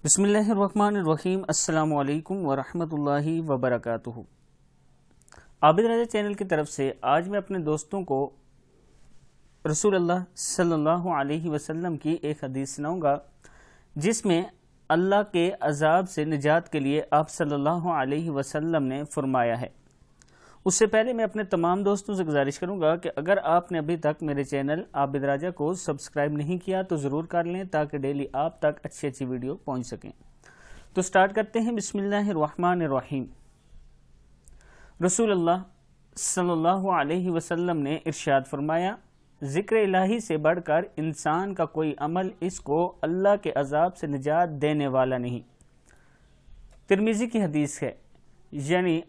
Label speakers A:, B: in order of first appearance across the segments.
A: बिस्मिल्लाहिर्रहमानिर्रहीम। अस्सलामु अलैकुम वरहमतुल्लाहि वबरकातुहू। आबिद राजा चैनल की तरफ से आज मैं अपने दोस्तों को रसूल अल्लाह सल्लल्लाहु अलैहि वसल्लम की एक हदीस सुनाऊंगा जिसमें अल्लाह के अजाब से निजात के लिए आप सल्लल्लाहु अलैहि वसल्लम ने फरमाया है। उससे पहले मैं अपने तमाम दोस्तों से गुजारिश करूंगा कि अगर आपने अभी तक मेरे चैनल आबिद राजा को सब्सक्राइब नहीं किया तो ज़रूर कर लें ताकि डेली आप तक अच्छी अच्छी वीडियो पहुंच सकें। तो स्टार्ट करते हैं। बिस्मिल्लाहिर्रहमानिर्रहीम। रसूल अल्लाह सल्लल्लाहु अलैहि वसल्लम ने इरशाद फरमाया, ज़िक्र इलाही से बढ़कर इंसान का कोई अमल इसको अल्लाह के अजाब से निजात देने वाला नहीं। तिरमिज़ी की हदीस है। यानी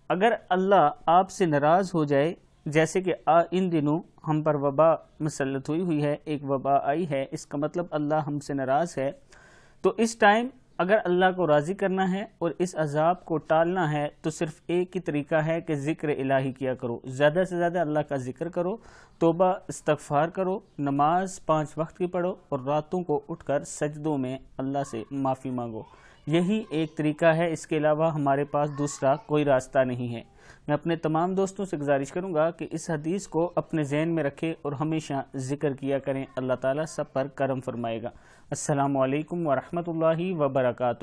A: अगर अल्लाह आपसे नाराज़ हो जाए, जैसे कि इन दिनों हम पर वबा मुसल्लत हुई है, एक वबा आई है, इसका मतलब अल्लाह हमसे नाराज़ है। तो इस टाइम अगर अल्लाह को राज़ी करना है और इस अजाब को टालना है तो सिर्फ एक ही तरीका है कि ज़िक्र इलाही किया करो। ज़्यादा से ज़्यादा अल्लाह का ज़िक्र करो, तौबा इस्तग़फ़ार करो, नमाज 5 वक्त की पढ़ो और रातों को उठकर सजदों में अल्लाह से माफ़ी मांगो। यही एक तरीका है, इसके अलावा हमारे पास दूसरा कोई रास्ता नहीं है। मैं अपने तमाम दोस्तों से गुजारिश करूंगा कि इस हदीस को अपने ज़हन में रखें और हमेशा ज़िक्र किया करें। अल्लाह ताला सब पर करम फरमाएगा। अस्सलामु अलैकुम वरहमतुल्लाहि वबरकातुहू।